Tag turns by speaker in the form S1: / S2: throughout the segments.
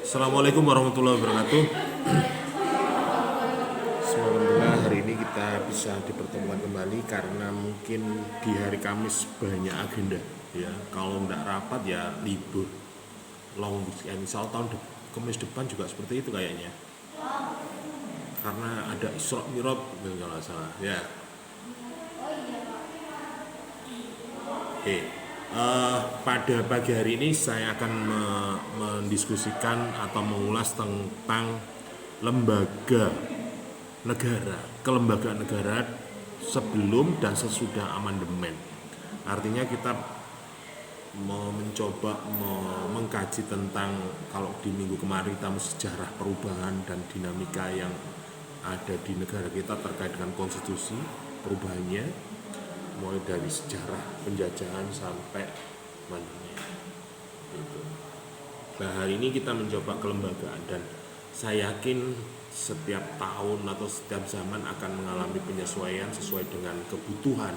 S1: Assalamualaikum warahmatullahi wabarakatuh. Alhamdulillah hari ini kita bisa dipertemukan kembali karena mungkin di hari Kamis banyak agenda ya. Kalau nggak rapat ya libur long weekend. Misal Kamis depan juga seperti itu kayaknya. Karena ada Isra Mi'raj kalau nggak salah ya. Oke. Pada pagi hari ini saya akan mendiskusikan atau mengulas tentang lembaga negara, kelembagaan negara sebelum dan sesudah amandemen. Artinya kita mau mencoba mengkaji tentang, kalau di minggu kemarin kita sejarah perubahan dan dinamika yang ada di negara kita terkait dengan konstitusi, perubahannya mulai dari sejarah penjajahan sampai amandemen. Gitu. Nah hari ini kita mencoba kelembagaan dan saya yakin setiap tahun atau setiap zaman akan mengalami penyesuaian sesuai dengan kebutuhan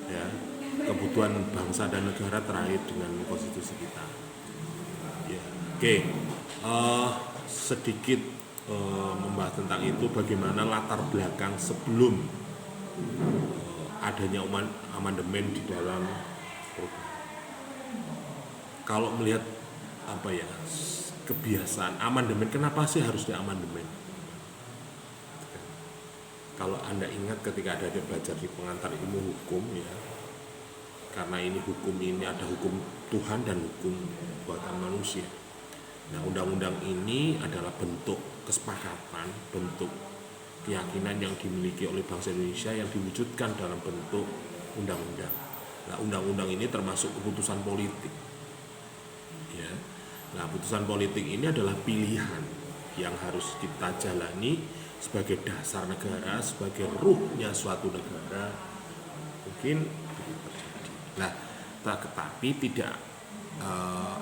S1: ya, kebutuhan bangsa dan negara terakhir dengan konstitusi kita ya. Oke. Sedikit membahas tentang itu, bagaimana latar belakang sebelum adanya amandemen di dalam perubahan. Kalau melihat kebiasaan amandemen, kenapa sih harus di amandemen? Kalau Anda ingat ketika ada belajar di pengantar ilmu hukum ya, karena ini hukum ini ada hukum Tuhan dan hukum buatan manusia. Nah, undang-undang ini adalah bentuk kesepakatan, bentuk keyakinan yang dimiliki oleh bangsa Indonesia yang diwujudkan dalam bentuk undang-undang. Nah, undang-undang ini termasuk keputusan politik. Ya. Nah, putusan politik ini adalah pilihan yang harus kita jalani sebagai dasar negara, sebagai ruhnya suatu negara. Mungkin begitu terjadi. Nah, tetapi tidak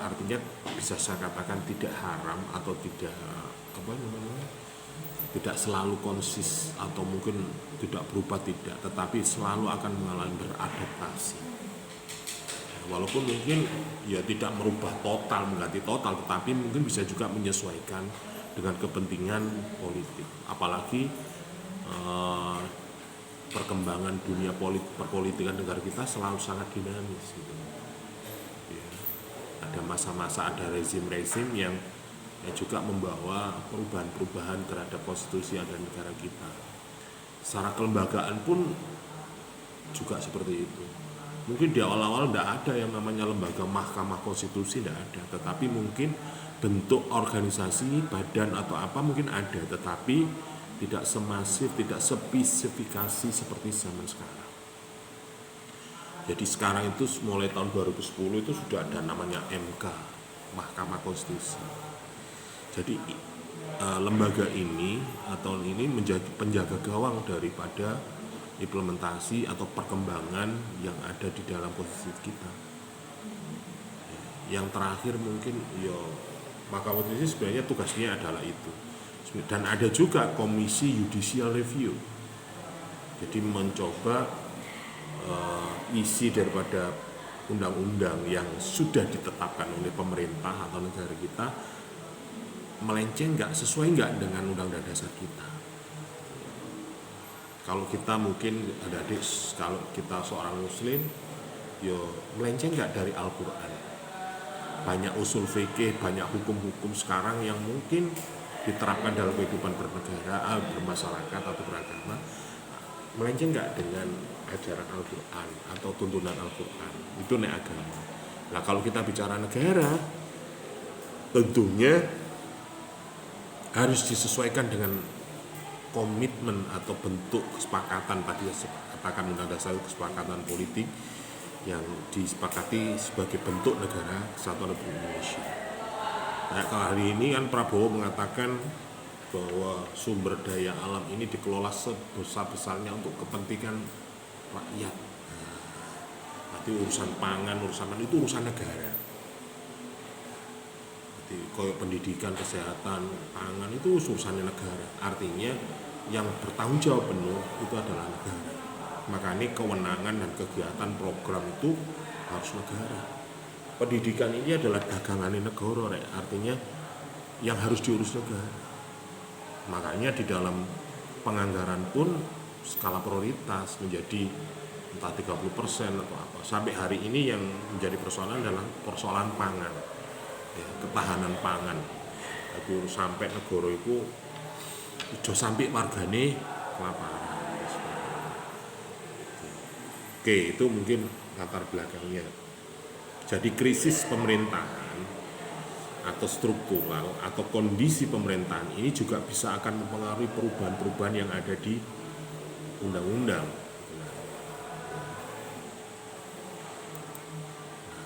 S1: artinya bisa saya katakan tidak haram atau tidak tidak selalu konsis atau mungkin tidak berubah, tidak, tetapi selalu akan mengalami beradaptasi. Walaupun mungkin ya tidak merubah total, mengganti total, tetapi mungkin bisa juga menyesuaikan dengan kepentingan politik. Apalagi perkembangan dunia perpolitikan negara kita selalu sangat dinamis gitu. Ya. Ada masa-masa, ada rezim-rezim yang juga membawa perubahan-perubahan terhadap konstitusi dan negara kita. Secara kelembagaan pun juga seperti itu. Mungkin di awal-awal tidak ada yang namanya lembaga mahkamah konstitusi, tidak ada. Tetapi mungkin bentuk organisasi, badan atau apa mungkin ada. Tetapi tidak semasif, tidak spesifikasi seperti zaman sekarang. Jadi sekarang itu mulai tahun 2010 itu sudah ada namanya MK, Mahkamah Konstitusi. Jadi lembaga ini atau ini menjadi penjaga gawang daripada implementasi atau perkembangan yang ada di dalam konstitusi kita. Yang terakhir mungkin Mahkamah Konstitusi sebenarnya tugasnya adalah itu. Dan ada juga Komisi Judicial Review. Jadi mencoba isi daripada undang-undang yang sudah ditetapkan oleh pemerintah atau negara kita melenceng nggak, sesuai nggak dengan undang-undang dasar kita. Kalau kita mungkin adik-adik, kalau kita seorang muslim, melenceng nggak dari Al-Quran. Banyak usul fikih, banyak hukum-hukum sekarang yang mungkin diterapkan dalam kehidupan bernegara, bermasyarakat atau beragama, melenceng nggak dengan ajaran Al-Quran atau tuntunan Al-Quran. Itu nek agama. Nah kalau kita bicara negara, tentunya harus disesuaikan dengan komitmen atau bentuk kesepakatan, tadi katakan undang dasar kesepakatan politik yang disepakati sebagai bentuk negara kesatuan Republik Indonesia. Nah, kalau hari ini kan Prabowo mengatakan bahwa sumber daya alam ini dikelola sebesar-besarnya untuk kepentingan rakyat. Nanti urusan pangan, itu urusan negara. Kayak pendidikan, kesehatan, pangan itu urusannya negara. Artinya yang bertanggung jawab penuh itu adalah negara. Makanya kewenangan dan kegiatan program itu harus negara. Pendidikan ini adalah dagangan negara, artinya yang harus diurus negara. Makanya di dalam penganggaran pun skala prioritas menjadi entah 30% atau apa. Sampai hari ini yang menjadi persoalan adalah persoalan pangan, ya, ketahanan pangan. Aku sampai negara itu udah sampai wargane kelaparan. Oke, itu mungkin latar belakangnya. Jadi krisis pemerintahan atau struktural atau kondisi pemerintahan ini juga bisa akan mempengaruhi perubahan-perubahan yang ada di undang-undang.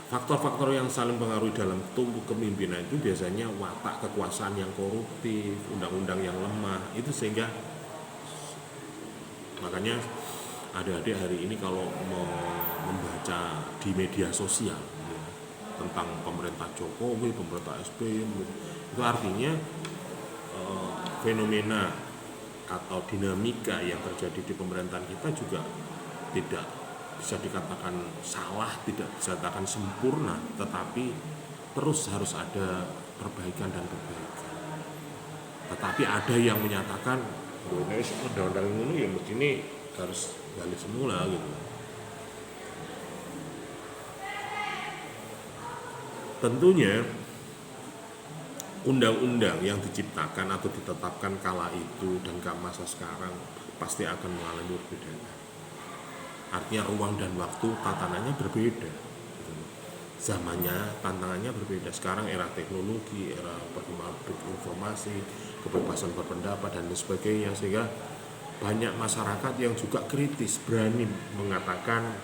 S1: Faktor-faktor yang saling mempengaruhi dalam tumbuh kepemimpinan itu biasanya watak kekuasaan yang koruptif, undang-undang yang lemah, itu sehingga makanya adik-adik hari ini kalau mau membaca di media sosial ya, tentang pemerintah Jokowi, pemerintah SBY, itu artinya fenomena atau dinamika yang terjadi di pemerintahan kita juga tidak bisa dikatakan salah, tidak bisa dikatakan sempurna, tetapi terus harus ada perbaikan dan perbaikan. Tetapi ada yang menyatakan undang-undang ini ya mesti ini harus balik semula gitu. Tentunya undang-undang yang diciptakan atau ditetapkan kala itu dan ke masa sekarang pasti akan mengalami perbedaan. Artinya ruang dan waktu tatanannya berbeda. Zamannya, tantangannya berbeda. Sekarang era teknologi, era perkembangan informasi, kebebasan berpendapat dan sebagainya, sehingga banyak masyarakat yang juga kritis, berani mengatakan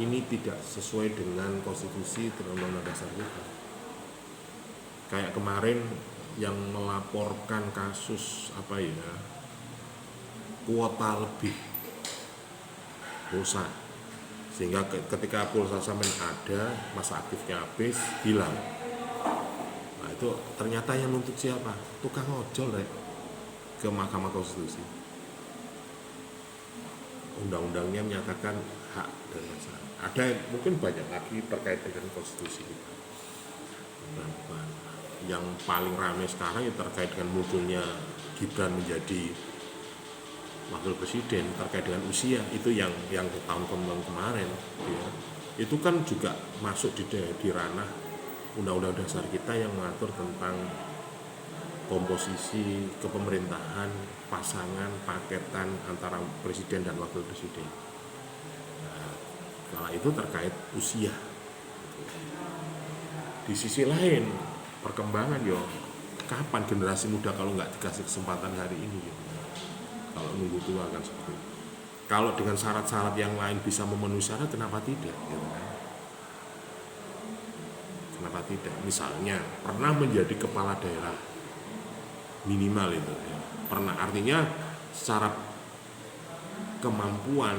S1: ini tidak sesuai dengan konstitusi dan undang-undang dasar kita. Kayak kemarin yang melaporkan kasus kuota lebih pulsa, sehingga ketika pulsa sampai ada masa aktifnya habis hilang. Nah itu ternyata yang nuntut siapa? Tukang ojol ke Mahkamah Konstitusi. Undang-undangnya menyatakan hak dan masalah. Ada mungkin banyak lagi terkait dengan konstitusi kita. Yang paling ramai sekarang ya terkait dengan munculnya Gibran menjadi wakil presiden, terkait dengan usia itu yang tahun kemarin ya, itu kan juga masuk di ranah undang-undang dasar kita yang mengatur tentang komposisi kepemerintahan, pasangan, paketan antara presiden dan wakil presiden. Nah, kalau itu terkait usia. Di sisi lain perkembangan kapan generasi muda kalau nggak dikasih kesempatan hari ini gitu. Kalau nunggu tua kan seperti itu. Kalau dengan syarat-syarat yang lain bisa memenuhi syarat, kenapa tidak? Gitu kan? Kenapa tidak? Misalnya pernah menjadi kepala daerah minimal itu, ya. Pernah, artinya secara kemampuan,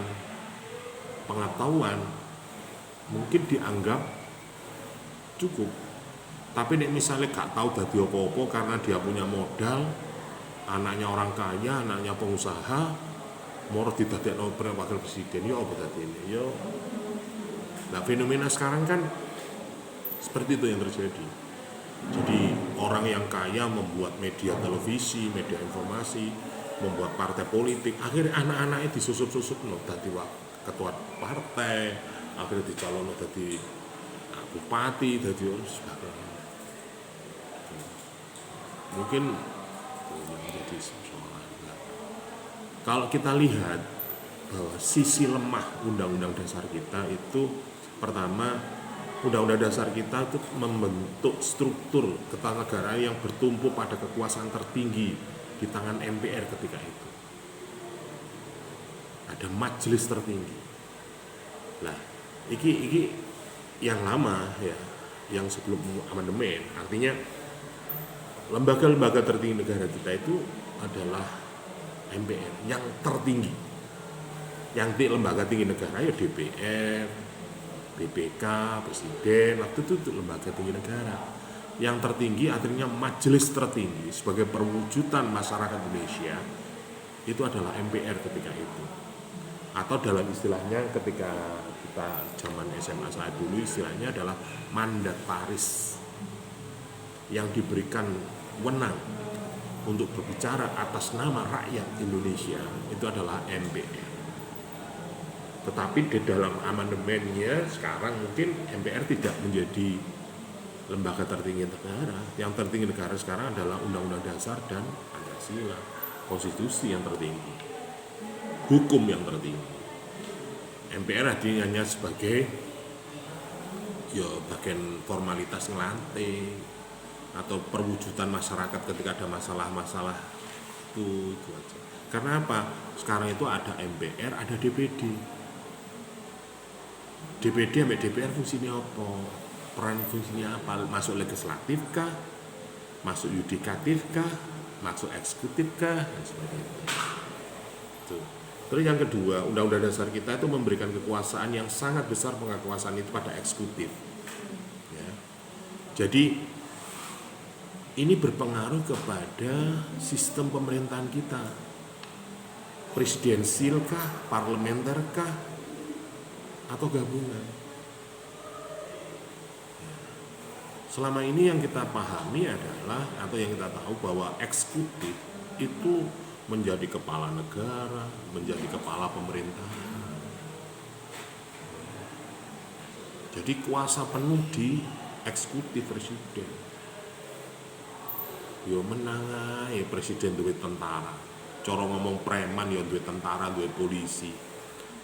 S1: pengetahuan mungkin dianggap cukup. Tapi nek misalnya gak tahu dadi apa-apa karena dia punya modal, anaknya orang kaya, anaknya pengusaha, mau didadekno wakil presiden, ya apa dadi ini? Ya. Nah, fenomena sekarang kan seperti itu yang terjadi. Jadi orang yang kaya membuat media televisi, media informasi, membuat partai politik, akhirnya anak-anaknya disusup-susup dadi ketua partai, akhirnya dicalon dadi bupati, dadi sebagainya. Mungkin menjadi soalan. Kalau kita lihat bahwa sisi lemah undang-undang dasar kita itu, pertama, undang-undang dasar kita itu membentuk struktur ketatanegaraan yang bertumpu pada kekuasaan tertinggi di tangan MPR ketika itu. Ada majelis tertinggi. Nah, iki yang lama ya, yang sebelum amandemen, artinya lembaga-lembaga tertinggi negara kita itu adalah MPR yang tertinggi. Yang lembaga tinggi negara ya DPR, BPK, Presiden, waktu itu lembaga tinggi negara. Yang tertinggi artinya majelis tertinggi sebagai perwujudan masyarakat Indonesia itu adalah MPR ketika itu. Atau dalam istilahnya ketika kita zaman SMA saya dulu istilahnya adalah mandataris yang diberikan berwenang untuk berbicara atas nama rakyat Indonesia itu adalah MPR. Tetapi di dalam amandemennya sekarang mungkin MPR tidak menjadi lembaga tertinggi negara. Yang tertinggi negara sekarang adalah Undang-Undang Dasar dan Pancasila, konstitusi yang tertinggi, hukum yang tertinggi. MPR hanya sebagai bagian formalitas ngelantik atau perwujudan masyarakat ketika ada masalah-masalah itu aja. Karena apa? Sekarang itu ada MPR, ada DPD. DPD sampai DPR fungsinya apa? Peran fungsinya apa? Masuk legislatif kah? Masuk yudikatif kah? Masuk eksekutif kah? Dan sebagainya. Tuh. Terus yang kedua, Undang-Undang Dasar kita itu memberikan kekuasaan yang sangat besar, pengakuasaan itu pada eksekutif. Ya. Jadi ini berpengaruh kepada sistem pemerintahan kita. Presidensil kah, parlementer kah, atau gabungan. Selama ini yang kita pahami adalah, atau yang kita tahu bahwa eksekutif itu menjadi kepala negara, menjadi kepala pemerintahan. Jadi kuasa penuh di eksekutif presiden. Yo menang ae presiden duwe tentara. Cara ngomong preman yo duwe tentara, duwe polisi.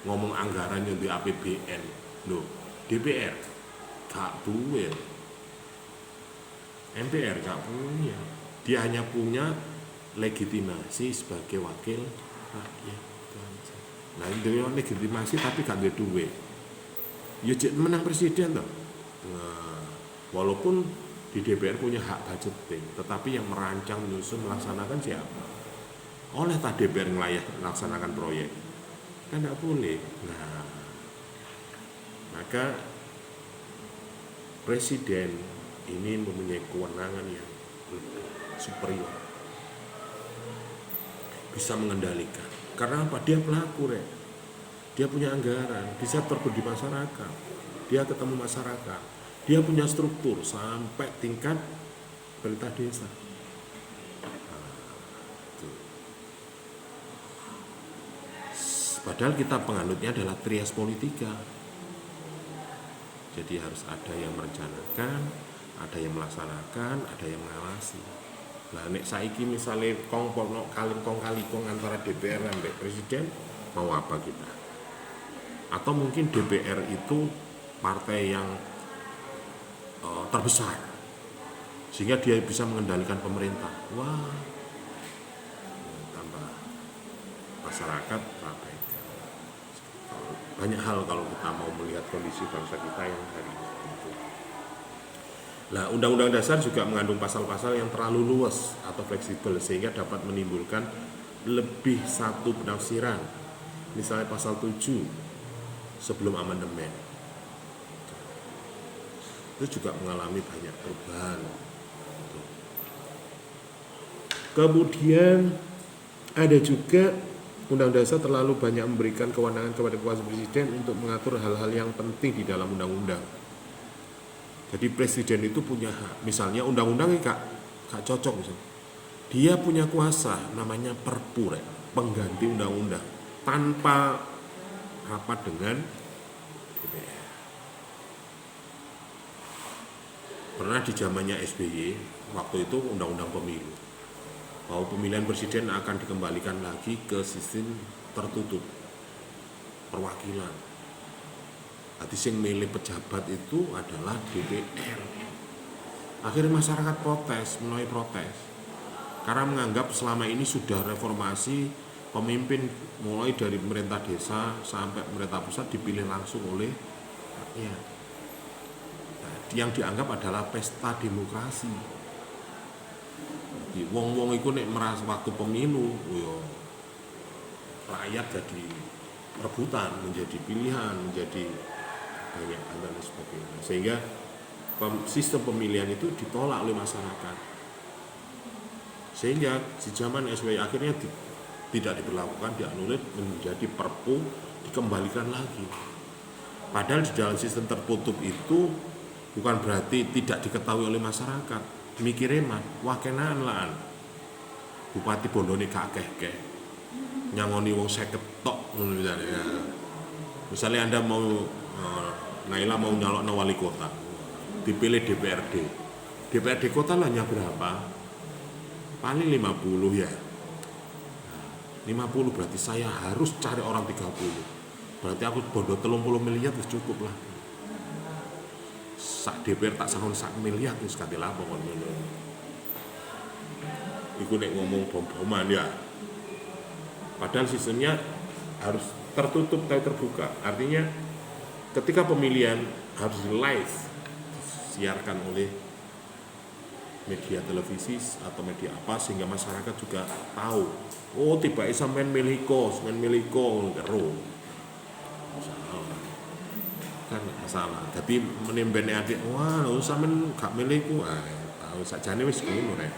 S1: Ngomong anggaran yo duwe APBN. Loh, DPR gak duwe. MPR gak punya. Dia hanya punya legitimasi sebagai wakil rakyat. Nah, itu legitimasi tapi gak duwe duit. Ya menang presiden toh. Nah, walaupun di DPR punya hak budgeting, tetapi yang merancang, menyusun, melaksanakan siapa? Oleh tak DPR melaksanakan proyek? Kan tidak boleh. Nah, maka presiden ini mempunyai kewenangan yang superior, bisa mengendalikan. Karena apa? Dia pelaku, dia punya anggaran, bisa terjun di masyarakat, dia ketemu masyarakat, dia punya struktur sampai tingkat pemerintah desa. Padahal kita penganutnya adalah trias politika. Jadi harus ada yang merencanakan, ada yang melaksanakan, ada yang mengawasi. Nah, nek saiki misalnya kong kali kong antara DPR dan presiden, mau apa kita? Atau mungkin DPR itu partai yang terbesar, sehingga dia bisa mengendalikan pemerintah. Wah, tambah masyarakat apa? Banyak hal kalau kita mau melihat kondisi bangsa kita yang hari ini. Nah, Undang-Undang Dasar juga mengandung pasal-pasal yang terlalu luas atau fleksibel sehingga dapat menimbulkan lebih satu penafsiran. Misalnya pasal 7 sebelum amandemen itu juga mengalami banyak perubahan. Kemudian ada juga Undang-Undang Dasar terlalu banyak memberikan kewenangan kepada kuasa presiden untuk mengatur hal-hal yang penting di dalam undang-undang. Jadi presiden itu punya hak. Misalnya undang-undang ini gak cocok misalnya. Dia punya kuasa namanya Perpu, pengganti undang-undang tanpa rapat dengan DPR. Pernah di zamannya SBY, waktu itu undang-undang pemilu, bahwa pemilihan presiden akan dikembalikan lagi ke sistem tertutup perwakilan. Jadi yang milih pejabat itu adalah DPR. Akhirnya masyarakat protes, mulai protes, karena menganggap selama ini sudah reformasi, pemimpin mulai dari pemerintah desa sampai pemerintah pusat dipilih langsung oleh rakyat. Nah, yang dianggap adalah pesta demokrasi. Jadi wong-wong itu nek merasa waktu pemilu, rakyat jadi rebutan, menjadi pilihan, menjadi banyak dan sebagainya. Sehingga sistem pemilihan itu ditolak oleh masyarakat. Sehingga di zaman SBY akhirnya tidak diberlakukan, dianulir menjadi Perpu, dikembalikan lagi. Padahal di dalam sistem tertutup itu bukan berarti tidak diketahui oleh masyarakat. mikire mah wah kenaan lah bupati bondone gak akeh nyangoni wong 50 tok ngono misalnya. Misalnya Anda mau Naila mau nyalokno wali kota, dipilih DPRD kota lah hanya berapa? Paling 50 ya. 50 berarti saya harus cari orang 30. Berarti aku bondo 30 miliar wis cukup lah. Sak DPR tak sangon sak miliar wis kate lapo kon ngono. Iku nek ngomong bom-boman ya. Padahal sistemnya harus tertutup atau terbuka. Artinya ketika pemilihan harus live disiarkan oleh media televisi atau media apa sehingga masyarakat juga tahu. Oh tiba sampean miliko kero. Kan masalah. Jadi menembene adik, wah lu sampean gak milikku. Tahu sakjane wis ngono rek.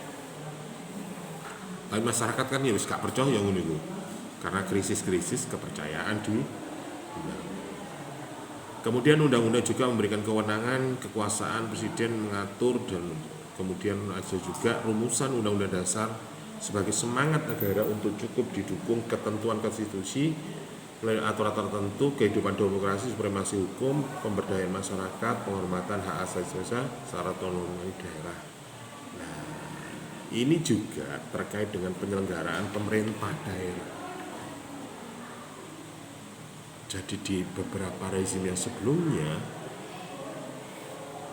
S1: Tapi masyarakat kan ya wis gak percaya ngono iku. Karena krisis kepercayaan di kemudian undang-undang juga memberikan kewenangan kekuasaan presiden mengatur dan kemudian ada juga rumusan undang-undang dasar sebagai semangat negara untuk cukup didukung ketentuan konstitusi melalui aturan tertentu kehidupan demokrasi supremasi hukum pemberdayaan masyarakat penghormatan hak asasi manusia secara otonomi daerah. Nah ini juga terkait dengan penyelenggaraan pemerintah daerah. Jadi di beberapa rezim yang sebelumnya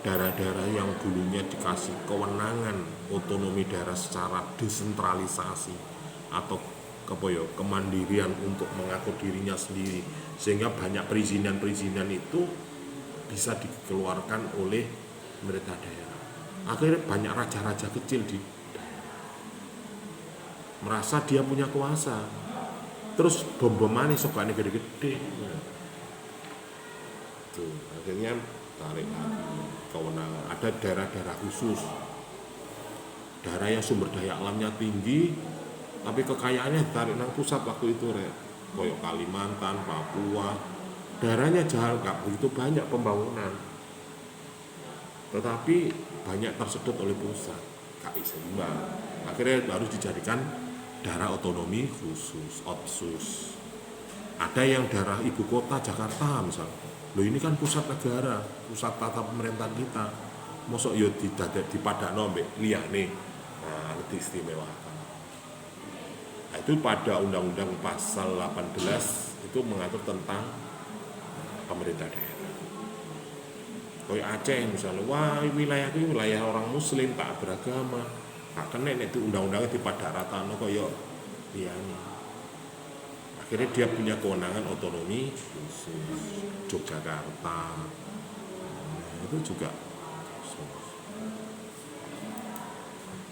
S1: daerah-daerah yang dulunya dikasih kewenangan otonomi daerah secara desentralisasi atau kemandirian untuk mengatur dirinya sendiri sehingga banyak perizinan itu bisa dikeluarkan oleh pemerintah daerah. Akhirnya banyak raja-raja kecil di daerah merasa dia punya kuasa. Terus bom-boman sokane gede-gede. Tuh, akhirnya tarik lagi kewenangan. Ada daerah-daerah khusus. Daerah yang sumber daya alamnya tinggi, tapi kekayaannya tarik nang pusat waktu itu rek. Koyok Kalimantan, Papua. Daerahnya jauh gak begitu banyak pembangunan. Tetapi banyak tersedot oleh pusat. Gak seimbang. Akhirnya harus dijadikan daerah otonomi khusus, otsus. Ada yang daerah ibu kota Jakarta misalnya. Loh ini kan pusat negara, pusat tata pemerintahan kita. Mosok yo dipadakno mbek liyane. Nah, diistimewakan. Nah, itu pada Undang-Undang Pasal 18 itu mengatur tentang pemerintah daerah. Kayak Aceh misalnya, wah wilayah itu wilayah orang muslim tak beragama. Gak kena itu undang-undangnya dipadak ratano kaya liyane. Akhirnya dia punya kewenangan otonomi khusus. Yogyakarta. Nah, itu juga khusus.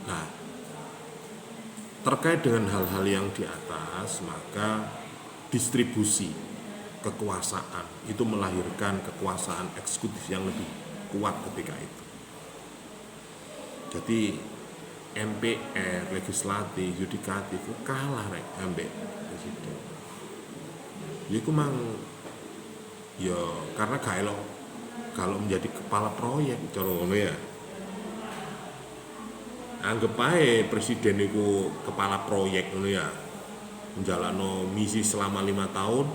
S1: Nah, terkait dengan hal-hal yang di atas, maka distribusi kekuasaan itu melahirkan kekuasaan eksekutif yang lebih kuat ketika itu. Jadi MPR, legislatif, yudikatif kalah rek ambek presiden. Iku mang ya karena kalau menjadi kepala proyek cara ngono ya. Anggap aja presiden itu kepala proyek ngono ya. Menjalani misi selama 5 tahun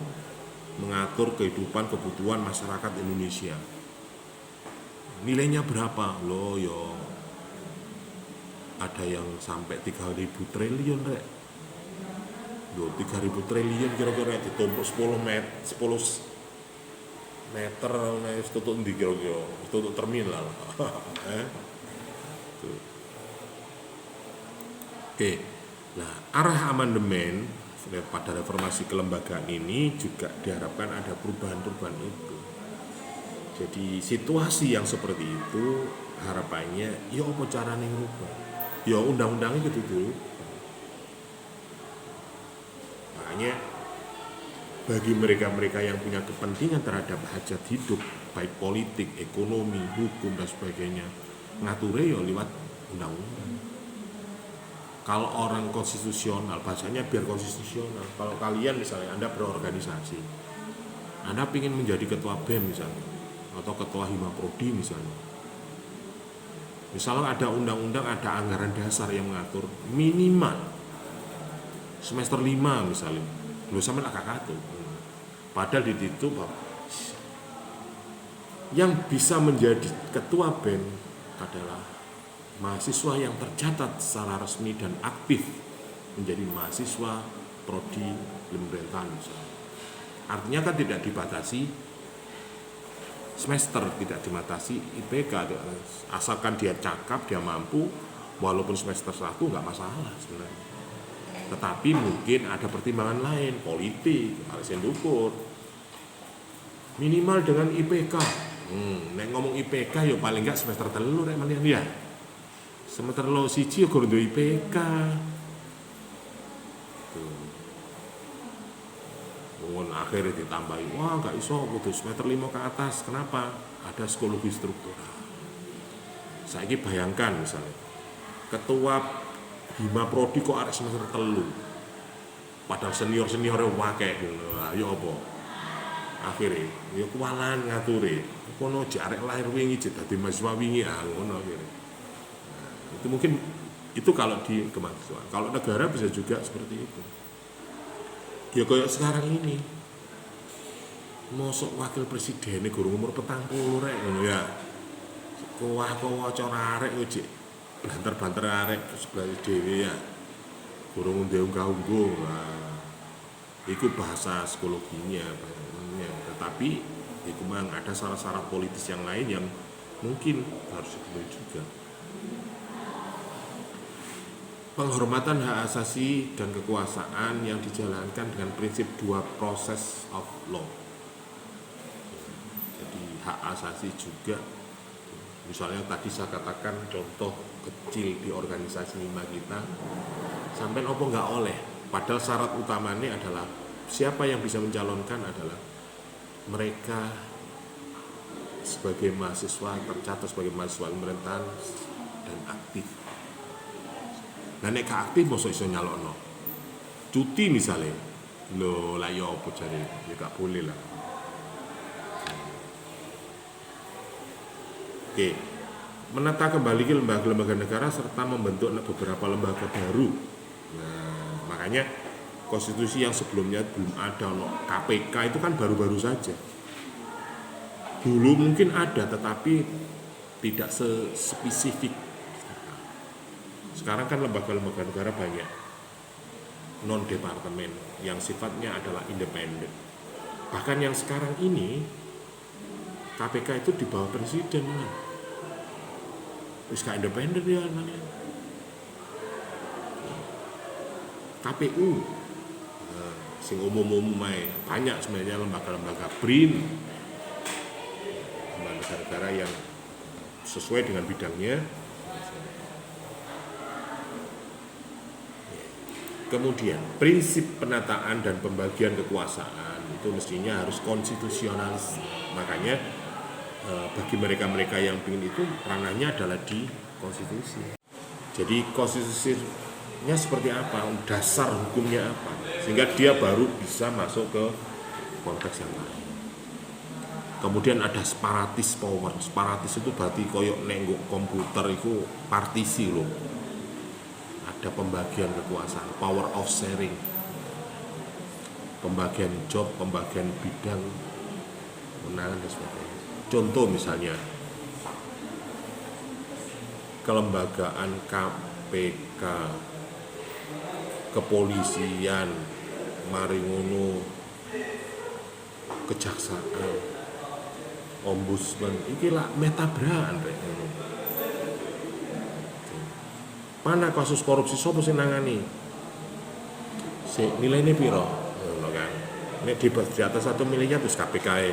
S1: mengatur kehidupan kebutuhan masyarakat Indonesia. Nilainya berapa? Loh ya ada yang sampai 3.000 triliun rek. Loh 3.000 triliun kira-kira ditumpuk 10 meter tutup di kira-kira tutup terminal. Oke. Nah, arah amandemen pada reformasi kelembagaan ini juga diharapkan ada perubahan-perubahan itu. Jadi situasi yang seperti itu harapannya ya apa carane ngerubah. Ya undang-undangnya gitu dulu. Makanya bagi mereka-mereka yang punya kepentingan terhadap hajat hidup baik politik, ekonomi, hukum dan sebagainya ngature ya lewat undang-undang. Kalau orang konstitusional bahasanya biar konstitusional. Kalau kalian misalnya Anda berorganisasi, Anda ingin menjadi ketua BEM misalnya atau ketua Hima Prodi misalnya, Misalnya ada undang-undang, ada anggaran dasar yang mengatur minimal semester 5 misalnya. Lu sama kakak tuh. Padahal di situ yang bisa menjadi ketua BEM adalah mahasiswa yang tercatat secara resmi dan aktif menjadi mahasiswa prodi ilmu pemerintahan. Artinya kan tidak dibatasi semester, tidak dibatasi IPK, asalkan dia cakap, dia mampu, walaupun semester 1 nggak masalah sebenarnya. Tetapi mungkin ada pertimbangan lain, politik, harus dukur, minimal dengan IPK. Nek ngomong IPK ya paling nggak semester 3 rek malian ya. Semester lo siji ya kudu IPK. Akhirnya ditambahi, wah gak iso kudu semester 5 ke atas. Kenapa? Ada psikologi struktural. Saiki bayangkan misalnya ketua Bima Prodi kok arek semester 3, padahal senior-seniornya wakeh ngono. Ya apa? Akhirnya ya kualan ngature. Kono arek lahir wingi dadi mahasiswa wingi ngono akhirnya. Itu mungkin itu kalau di kemahasiswaan. Kalau negara bisa juga seperti itu. Ya kayak sekarang ini. Mosok wakil presiden ini guru umur 40 rek ngono ya. Kowah cara arek ojek banter-banter arek sebelah dhewe ya. Guru unggah-ungguh. Iku bahasa psikologinya. Tetapi itu memang ada syarat-syarat politis yang lain yang mungkin harus dipenuhi juga. Penghormatan hak asasi dan kekuasaan yang dijalankan dengan prinsip dua proses of law. Jadi hak asasi juga, misalnya tadi saya katakan contoh kecil di organisasi lima kita, sampai opo nggak oleh. Padahal syarat utamanya adalah siapa yang bisa mencalonkan adalah mereka sebagai mahasiswa tercatat sebagai mahasiswa pemerintahan dan aktif. Nah nek gak aktif mosok iso nyalokno. Cuti misalnya. Lho lah ya apa jare? Ya gak boleh lah. Oke. Menata kembali ke lembaga-lembaga negara serta membentuk beberapa lembaga baru. Nah, makanya konstitusi yang sebelumnya belum ada KPK itu kan baru-baru saja. Dulu mungkin ada tetapi tidak spesifik. Sekarang kan lembaga-lembaga negara banyak non departemen yang sifatnya adalah independen. Bahkan yang sekarang ini KPK itu di bawah presiden kan. Wis gak independen ya namanya. KPU sing umum-umum banyak sebenarnya lembaga-lembaga BRIN, lembaga negara yang sesuai dengan bidangnya. Kemudian prinsip penataan dan pembagian kekuasaan itu mestinya harus konstitusionalis. Makanya bagi mereka-mereka yang ingin itu ranahnya adalah di konstitusi. Jadi konstitusinya seperti apa, dasar hukumnya apa, sehingga dia baru bisa masuk ke konteks yang lain. Kemudian ada separatis power. Separatis itu berarti koyok nenggok komputer itu partisi loh. Ada pembagian kekuasaan, power of sharing, pembagian job, pembagian bidang, kewenangan dan sebagainya. Contoh misalnya kelembagaan KPK, kepolisian, maringono, kejaksaan, ombudsman, iki lah metabraan rek. Mana kasus korupsi sapa sing nangani? Nilainya piro? Ngono kan. Nek di atas 1 miliar terus KPK.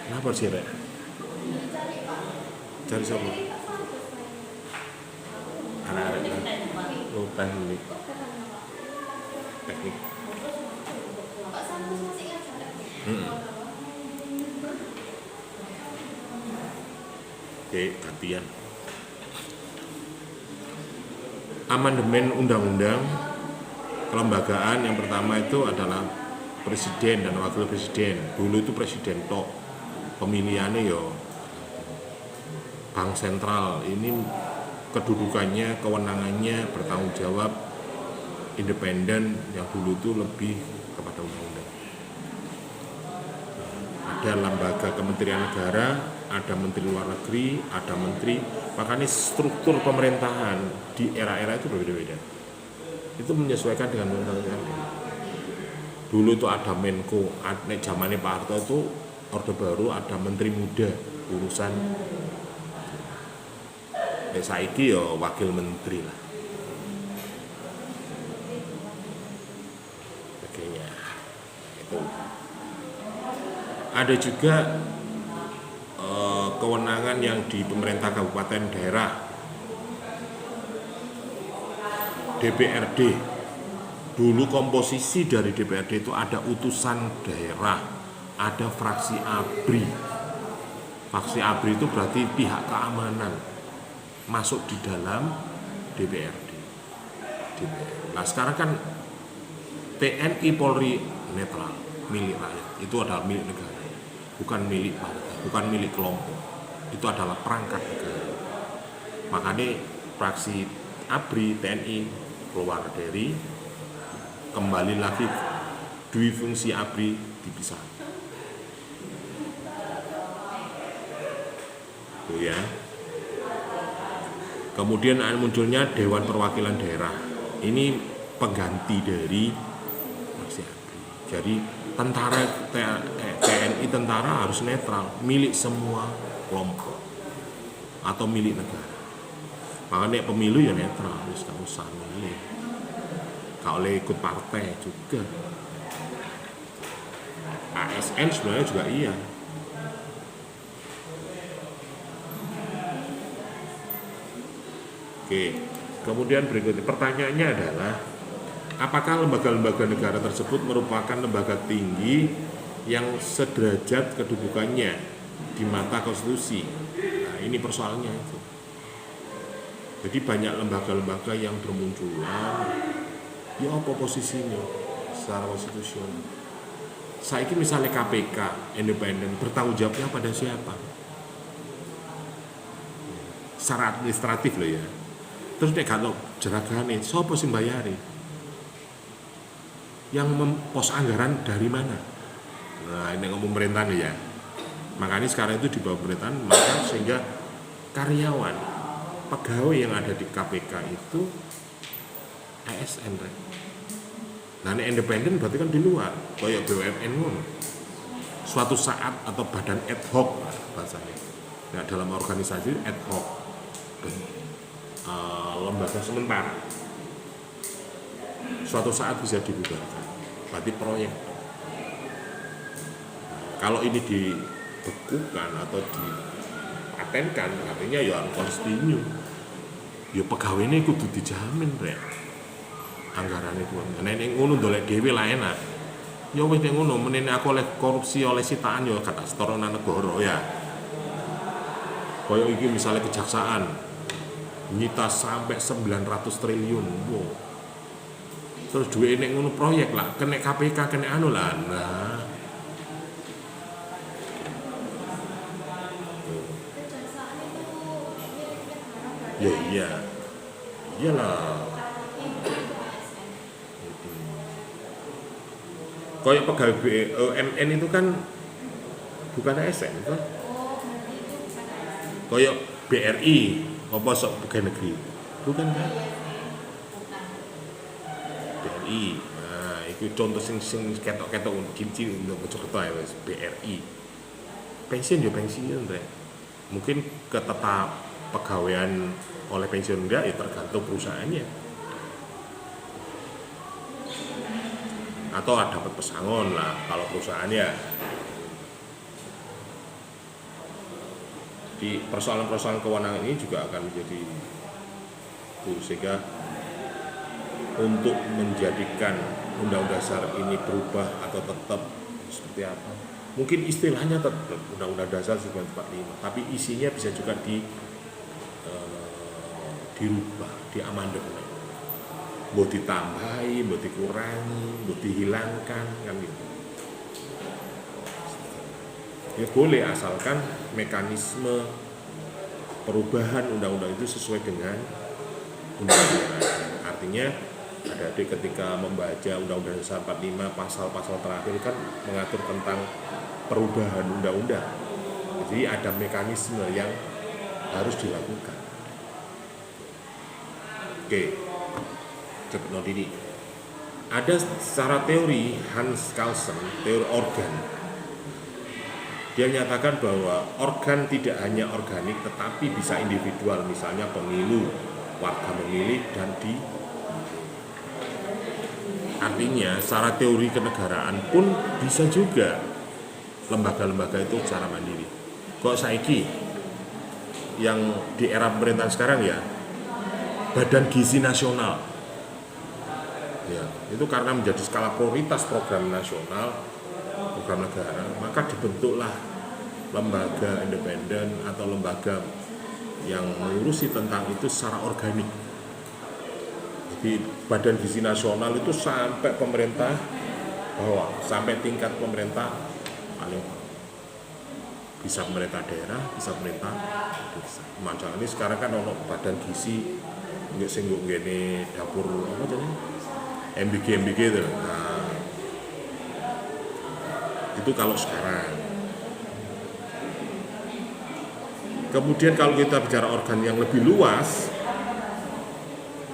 S1: Kenapa sih, Rek? Cari sapa? Anak-anak. Oh, teknik. Oke, gantian. Amandemen undang-undang kelembagaan yang pertama itu adalah presiden dan wakil presiden. Dulu itu presiden tok, pemilihannya yo bank sentral ini kedudukannya, kewenangannya, bertanggung jawab, independen, yang dulu itu lebih kepada undang-undang. Ada lembaga kementerian negara, ada menteri luar negeri, ada menteri, makanya struktur pemerintahan di era-era itu berbeda-beda. Itu menyesuaikan dengan undang-undang. Dulu itu ada Menko, zamannya Pak Harto itu Orde Baru, ada Menteri Muda urusan saiki ya wakil menteri lah. Oke, itu. Ada juga kewenangan yang di pemerintah kabupaten daerah, DPRD. Dulu komposisi dari DPRD itu ada utusan daerah, ada fraksi ABRI. Fraksi ABRI itu berarti pihak keamanan masuk di dalam DPRD. Nah sekarang kan TNI Polri netral, milik rakyat. Itu adalah milik negara, bukan milik partai, bukan milik kelompok. Itu adalah perangkat negara. Makanya fraksi ABRI TNI keluar dari, kembali lagi dui fungsi ABRI dipisah. Tuh ya. Kemudian munculnya Dewan Perwakilan Daerah. Ini pengganti dari fraksi ABRI. Jadi tentara TNI tentara harus netral, milik semua kelompok atau milik negara. Makanya pemilu ya netral, harus gak usah milih. Gak boleh ikut partai juga. ASN sebenarnya juga iya. Oke, kemudian berikutnya pertanyaannya adalah apakah lembaga-lembaga negara tersebut merupakan lembaga tinggi yang sederajat kedudukannya di mata konstitusi? Nah, ini persoalannya itu. Jadi banyak lembaga-lembaga yang bermunculan, ya apa posisinya secara konstitusional. Saiki misalnya KPK independen, bertanggung jawabnya pada siapa? Secara administratif loh ya. Terus nek gak jeragane, sapa sing bayari? Yang pos anggaran dari mana? Nah, ini ngomong pemerintahan ya. Makanya sekarang itu di bawah pemerintahan, maka sehingga karyawan, pegawai yang ada di KPK itu ASN. Nah, ini independen berarti kan di luar, kayak BUMN ngono. Suatu saat atau badan ad hoc bahasanya. Nah, dalam organisasi ad hoc dan lembaga sementara. Suatu saat bisa dibubarkan. Berarti proyek. Kalau ini dibekukan atau dipatenkan, artinya ya continue. Ya pegawai ini kudu dijamin rek. Anggaran itu. Nek ngono ndolek dhewe lah enak. Ya wis nek ngono menene aku oleh korupsi oleh sitaan ya kata setoran negara ya. Kaya iki misalnya kejaksaan nyita sampai 900 triliun. Wow. Terus duit nek ngono proyek lah, kena KPK kena anu lah. Nah. Ya iya. Iyalah. Kayak pegawai BUMN itu kan bukan ASN kan? Kayak BRI, apa sok pegawai negeri? Bukan kan? BRI. Nah, itu contoh sing ketok-ketok cincin untuk Mojokerto ya wis BRI. Pensiun ya pensiun rek. Mungkin ketetap pegawaian oleh pensiun enggak ya tergantung perusahaannya. Atau ada dapat pesangon lah kalau perusahaannya. Di persoalan-persoalan kewenangan ini juga akan menjadi sehingga untuk menjadikan Undang-Undang Dasar ini berubah atau tetap seperti apa, mungkin istilahnya tetap Undang-Undang Dasar 1945, tapi isinya bisa juga dirubah, diamandemen, mau ditambahi, mau dikurangi, mau dihilangkan kan gitu. Ya boleh asalkan mekanisme perubahan undang-undang itu sesuai dengan undang-undang yang ada. Artinya adik-adik ketika membaca Undang-Undang Dasar 45 pasal-pasal terakhir kan mengatur tentang perubahan undang-undang. Jadi ada mekanisme yang harus dilakukan. Oke, cepet not ini. Ada secara teori Hans Kelsen, teori organ. Dia menyatakan bahwa organ tidak hanya organik tetapi bisa individual, misalnya pemilu, warga memilih dan di. Artinya secara teori kenegaraan pun bisa juga lembaga-lembaga itu secara mandiri. Kok saiki yang di era pemerintahan sekarang ya Badan Gizi Nasional ya, itu karena menjadi skala prioritas program nasional, program negara, maka dibentuklah lembaga independen atau lembaga yang mengurusi tentang itu secara organik. Jadi Badan Gizi Nasional itu sampai pemerintah bawah, sampai tingkat pemerintah paling bisa pemerintah daerah, bisa pemerintah desa. Macam ini sekarang kan ono Badan Gizi nggak singgung gini dapur apa jadi MBG itu. Nah, itu kalau sekarang. Kemudian kalau kita bicara organ yang lebih luas,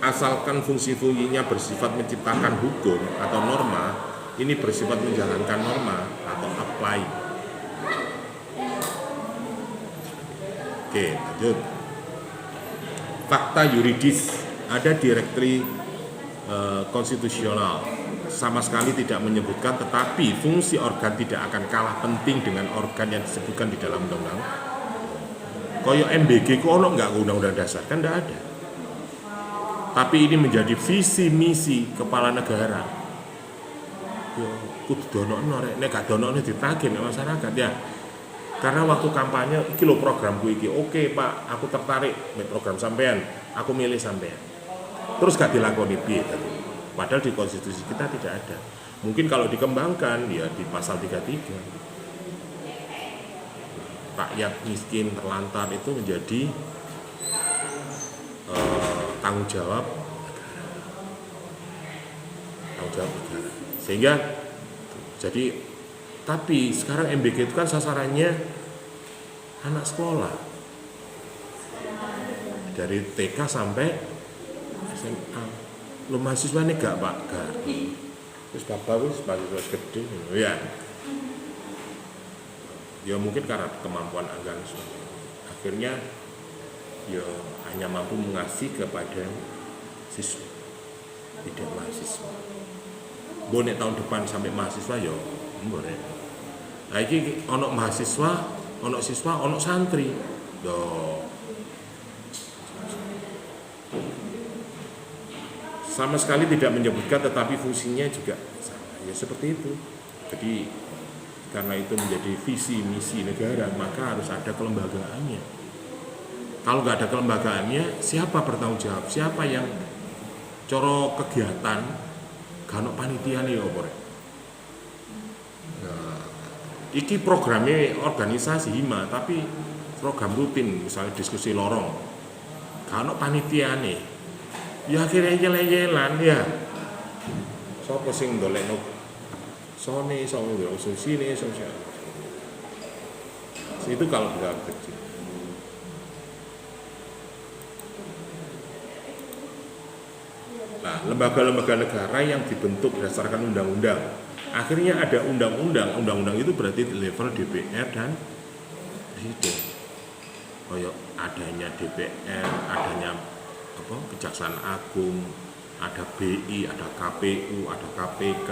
S1: asalkan fungsi-fungsinya bersifat menciptakan hukum atau norma, ini bersifat menjalankan norma atau apply. Oke, lanjut. Fakta yuridis, ada direktri konstitusional sama sekali tidak menyebutkan, tetapi fungsi organ tidak akan kalah penting dengan organ yang disebutkan di dalam undang-undang. Koyo MBG ku ono nggak undang-undang dasar? Kan nggak ada. Tapi ini menjadi visi misi kepala negara. Yo, kudu donokno rek, nek gak donokno ditagih nek masyarakat ya. Karena waktu kampanye iki lho programku iki. Oke, Pak, aku tertarik mek program sampean, aku milih sampean. Terus gak dilakoni piye tadi. Padahal di konstitusi kita tidak ada. Mungkin kalau dikembangkan ya di pasal 33. Rakyat miskin terlantar itu menjadi tanggung jawab negara. Sehingga jadi, tapi sekarang MBG itu kan sasarannya anak sekolah dari TK sampai SMA. Lo mahasiswa nih gak Pak? Gak. Terus bapak wis mahasiswa gede ya. Ya mungkin karena kemampuan anggaran akhirnya ya hanya mampu mengasih kepada siswa, tidak mahasiswa. Bonek tahun depan sampai mahasiswa ya boleh. Nah ini ono mahasiswa, ono siswa, ono santri. Yo. Sama sekali tidak menyebutkan, tetapi fungsinya juga sama. Ya seperti itu. Jadi karena itu menjadi visi misi negara, maka harus ada kelembagaannya. Kalau nggak ada kelembagaannya, siapa bertanggung jawab? Siapa yang coro kegiatan? Gak panitia nih opor. Nah, iki programnya organisasi hima, tapi program rutin, misalnya diskusi lorong. Gak panitia nih. Ya akhirnya yel-yelan ya. Sopo sing ndolekno sone sama sini sosial. Itu kalau benar kecil. Nah, lembaga-lembaga negara yang dibentuk berdasarkan undang-undang. Akhirnya ada undang-undang. Undang-undang itu berarti di level DPR dan presiden. Kayak adanya DPR, adanya Kejaksaan Agung, ada BI, ada KPU, ada KPK,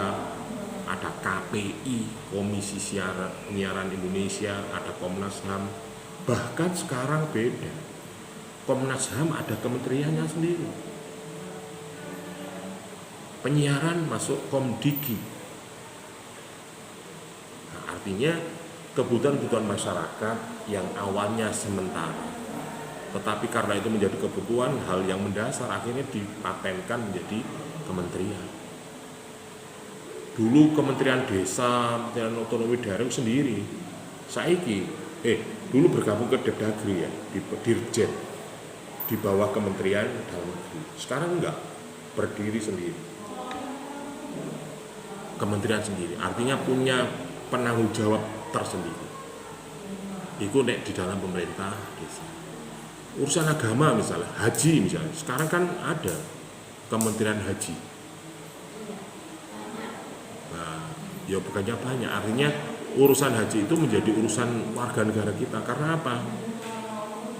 S1: ada KPI, Komisi Penyiaran Indonesia, ada Komnas HAM. Bahkan sekarang beda. Komnas HAM ada kementeriannya sendiri. Penyiaran masuk Komdigi. Nah, artinya kebutuhan-kebutuhan masyarakat yang awalnya sementara, tetapi karena itu menjadi kebutuhan hal yang mendasar, akhirnya dipatenkan menjadi kementerian. Dulu Kementerian Desa, Kementerian Otonomi Daerah sendiri. Saiki dulu bergabung ke Depdagri ya, di Dirjen, di bawah Kementerian Dalam Negeri. Sekarang enggak, berdiri sendiri, kementerian sendiri, artinya punya penanggung jawab tersendiri. Itu nek di dalam pemerintah desa. Urusan agama misalnya, haji misalnya, sekarang kan ada Kementerian Haji. Nah, ya bukannya banyak, artinya urusan haji itu menjadi urusan warga negara kita. Karena apa?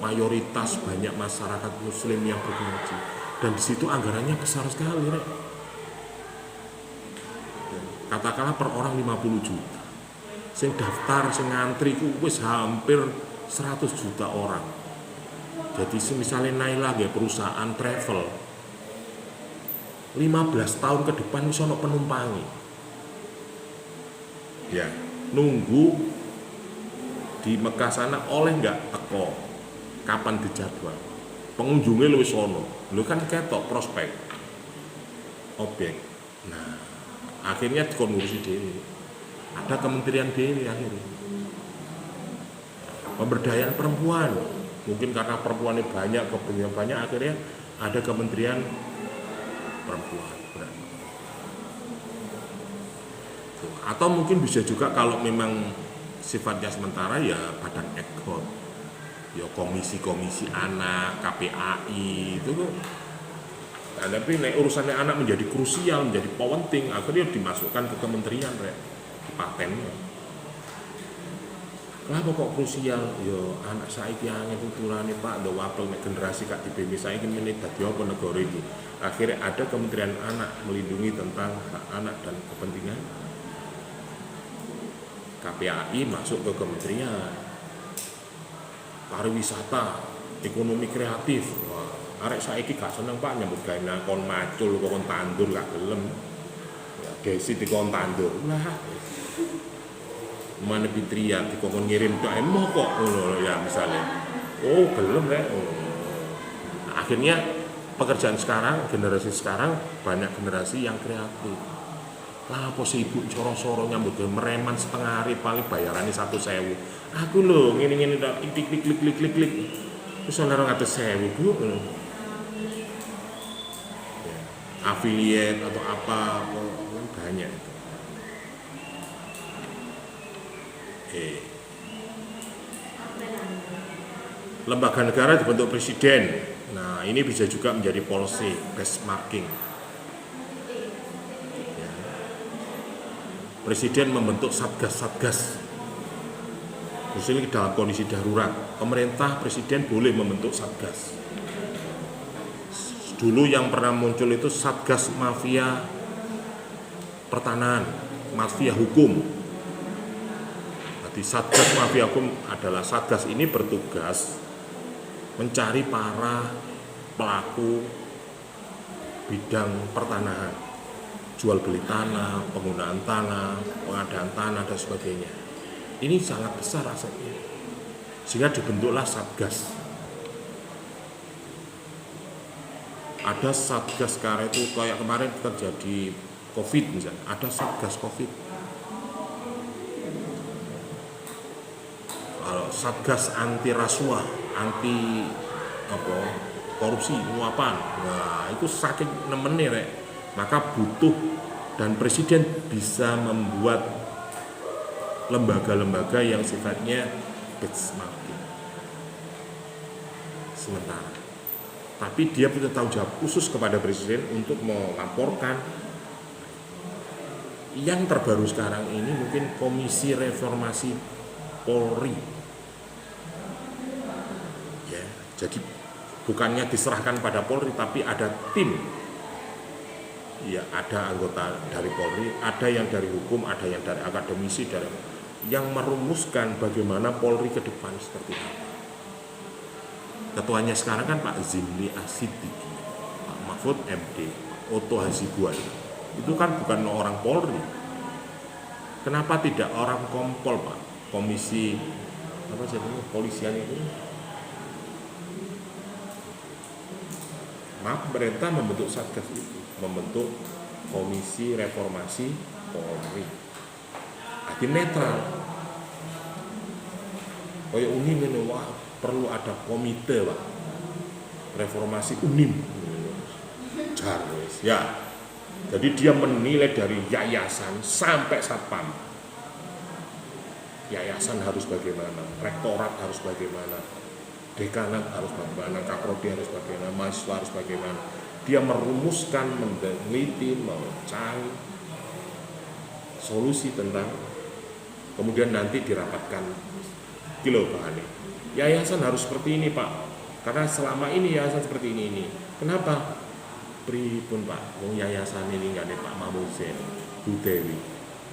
S1: Mayoritas banyak masyarakat muslim yang berhaji, dan di situ anggarannya besar sekali, Rek. Katakanlah per orang 50 juta. Sing daftar, sing ngantri ku wis hampir 100 juta orang. Jadi misalnya Naila ya perusahaan travel 15 tahun ke depan wis ono penumpangi. Ya, nunggu di Mekah sana oleh nggak teko, kapan dijadwal. Pengunjungnya lu sono, lu kan ketok prospek objek. Nah, akhirnya dikonversi diri. Ada kementerian diri akhirnya. Pemberdayaan perempuan, mungkin karena perempuannya banyak, kepentingan banyak, akhirnya ada kementerian perempuan. Atau mungkin bisa juga kalau memang sifatnya sementara ya badan ad hoc, ya komisi-komisi anak, KPAI itu tuh. Nah, tapi urusannya anak menjadi krusial, menjadi penting, akhirnya dimasukkan ke kementerian, di patennya. Kenapa kok krusial? Yo anak saiki angel tuturane Pak, ndo wapel nek generasi kak dibemi saiki menit dadi apa negara iki. Akhirnya ada Kementerian Anak melindungi tentang hak anak dan kepentingan. KPAI masuk ke kementerian. Pariwisata, ekonomi kreatif. Wah, arek saiki gak seneng Pak nyambut gawe kon macul kon tandur gak gelem. Ya, desi dikon tandur. Lah mana Fitria dikon ngirim tok emoh kok ngono ya misalnya. Oh, gelem rek. Nah, akhirnya pekerjaan sekarang, generasi sekarang banyak generasi yang kreatif. Lah apa sih ibu soro-soro nyambut gawe mereman setengah hari paling bayarannya 1.000. Aku lho ngene-ngene tok klik. Terus ana 100.000, Bu. Ya, affiliate atau apa banyak itu. Lembaga negara dibentuk presiden. Nah, ini bisa juga menjadi policy benchmarking. Presiden membentuk satgas-satgas. Khususnya dalam kondisi darurat, pemerintah presiden boleh membentuk satgas. Dulu yang pernah muncul itu satgas mafia pertanahan, mafia hukum. Jadi satgas mafia hukum adalah satgas ini bertugas mencari para pelaku bidang pertanahan, jual beli tanah, penggunaan tanah, pengadaan tanah dan sebagainya. Ini sangat besar asetnya, sehingga dibentuklah satgas. Ada satgas karena itu kayak kemarin terjadi COVID misalnya, ada satgas COVID. Satgas anti rasuah, anti korupsi, penguapan. Nah, itu saking nemennya, Rek. Maka butuh, dan presiden bisa membuat lembaga-lembaga yang sifatnya benchmarking sementara. Tapi dia punya tanggung jawab khusus kepada presiden untuk melaporkan. Yang terbaru sekarang ini mungkin Komisi Reformasi Polri. Ya, jadi bukannya diserahkan pada Polri, tapi ada tim. Ya, ada anggota dari Polri, ada yang dari hukum, ada yang dari akademisi, yang merumuskan bagaimana Polri ke depan seperti apa. Ketuanya sekarang kan Pak Zimli Asidiki, Pak Mahfud MD, Pak Oto Hasibuan. Itu kan bukan orang Polri. Kenapa tidak orang Kompol, Pak? Komisi apa jadinya polisian itu? Maaf, pemerintah membentuk satgas itu, membentuk Komisi Reformasi Polri. Jadi netral. Kaya UNIM ini wah perlu ada komite Pak. Reformasi UNIM. Jar wis ya. Jadi dia menilai dari yayasan sampai satpam. Yayasan harus bagaimana, rektorat harus bagaimana, dekanat harus bagaimana, kaprodi harus bagaimana, mahasiswa harus bagaimana. Dia merumuskan, meneliti, mencari solusi tentang, kemudian nanti dirapatkan kilo bahannya. Yayasan harus seperti ini Pak, karena selama ini yayasan seperti ini. Kenapa? Pripun Pak, wong yayasan ini nggak ada Pak Mahmud Zain, Bu Dewi,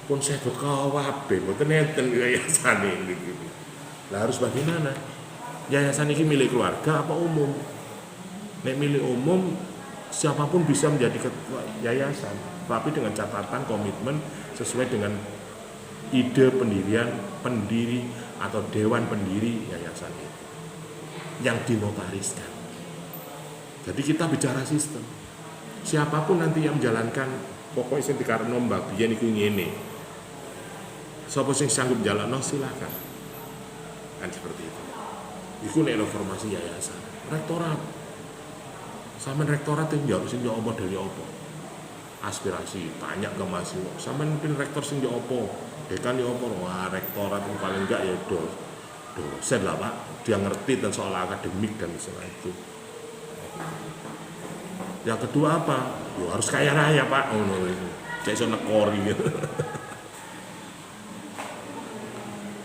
S1: pun saya kabeh, mboten enten yayasan ini gitu. Lah harus bagaimana? Yayasan ini milik keluarga apa umum? Nek milik umum, siapapun bisa menjadi ketua yayasan, tapi dengan catatan komitmen sesuai dengan ide pendiri atau dewan pendiri yayasan itu yang dinotariskan. Jadi kita bicara sistem. Siapapun nanti yang menjalankan, pokoknya sing dikarepno Mbak Biyen iku ngene. Sapa sing sanggup jalanno silakan. Kan seperti itu. Iku nek reformasi yayasan. Rektorat. Sampeyan rektorat yang jawab sing yo apa dari apa? Aspirasi, tanya ke mahasiswa. Sampeyan pin rektor sing yo apa? Dekan yo apa? Wah, rektorat yang paling enggak ya dosen lah Pak. Dia ngerti tentang soal akademik dan segala itu. Yang kedua apa? Yo harus kaya raya Pak. Oh no, cek iso nekori gitu.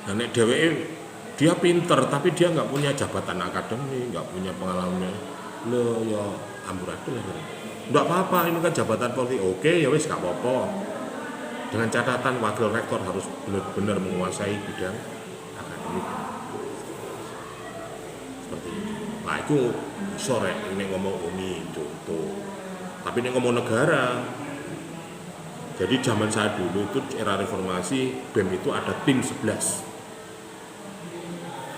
S1: Nah, nek dheweke dia pinter tapi dia nggak punya jabatan akademik, nggak punya pengalaman. Lo ya amburadul lah. Nggak apa-apa, ini kan jabatan politik. Oke, ya wis nggak apa-apa. Dengan catatan wakil rektor harus benar-benar menguasai bidang akademik. Seperti itu. Nah, itu sore ini ngomong UNI contoh. Tapi ini ngomong negara. Jadi zaman saya dulu itu era reformasi BEM itu ada tim 11.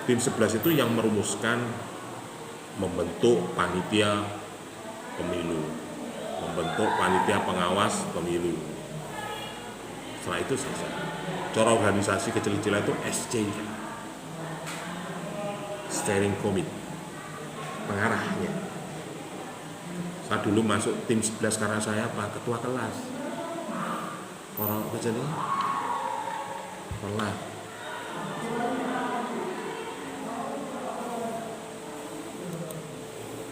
S1: Tim 11 itu yang merumuskan membentuk panitia pemilu, membentuk panitia pengawas pemilu. Setelah itu selesai. Cara organisasi kecil-kecilan itu SC, Steering Committee, pengarahnya. Saya dulu masuk tim 11 karena saya Pak ketua kelas. Orang kecil kelas.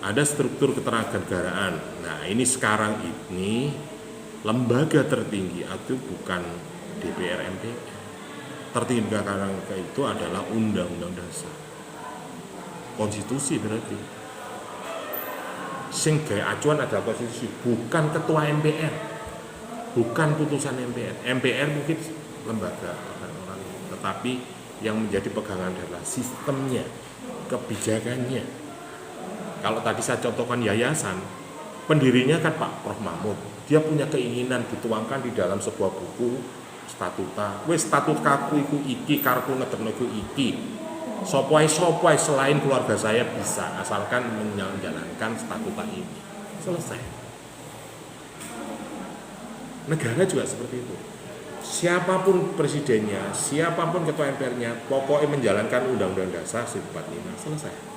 S1: Ada struktur ketenaganegaraan. Nah, ini sekarang ini lembaga tertinggi itu bukan DPR MPR. Tertinggi sekarang itu adalah Undang-Undang Dasar. Konstitusi berarti. Sing gawe acuan adalah konstitusi, bukan ketua MPR. Bukan putusan MPR. MPR mungkin lembaga orang-orang, tetapi yang menjadi pegangan adalah sistemnya, kebijakannya. Kalau tadi saya contohkan yayasan, pendirinya kan Pak Prof Mahmud. Dia punya keinginan dituangkan di dalam sebuah buku statuta. Wis statutaku iku iki, kartu ngeterno iku iki. Sopoai selain keluarga saya bisa, asalkan menjalankan statuta ini. Selesai. Negara juga seperti itu. Siapapun presidennya, siapapun ketua MPR-nya, pokoknya menjalankan Undang-Undang Dasar 45. Selesai.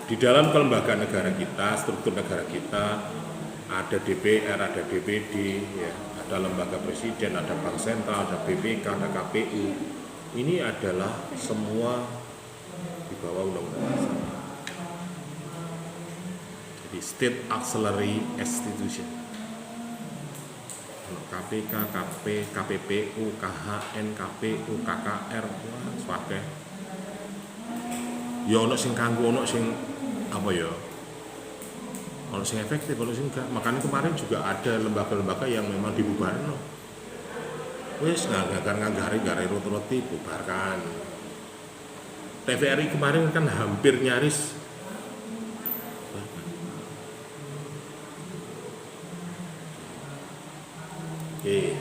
S1: Di dalam kelembagaan negara kita, struktur negara kita, ada DPR, ada DPD, ya, ada lembaga presiden, ada bank sentral, ada BPK, ada KPU. Ini adalah semua di bawah undang-undang dasar. Jadi State Auxiliary Institution. KPK, KP, KPPU, KHN, KPU, KKR, wah, sebagainya. Ya ono sing kanggo, ono sing apa ya? Ono sing efektif, ono sing enggak. Makanya kemarin juga ada lembaga-lembaga yang memang dibubarkan. Wes nganggar-nganggari roti bubarkan. TVRI kemarin kan hampir nyaris Oke,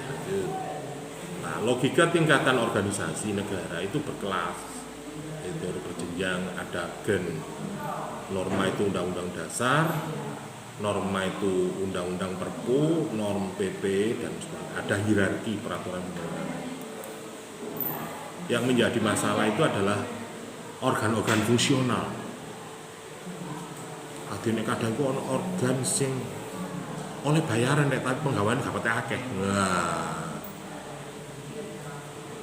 S1: nah logika tingkatan organisasi negara itu berkelas, itu berjenjang, ada gen norma itu undang-undang dasar, norma itu undang-undang perpu, norm PP dan sebagainya. Ada hierarki peraturan perundang-undangan. Yang menjadi masalah itu adalah organ-organ fungsional. Adine kadang ku ono organ sing oleh bayaran nek tapi penggawean gak pete akeh. Wah.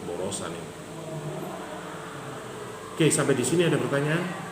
S1: Borosan ini. Oke, sampai di sini ada pertanyaan?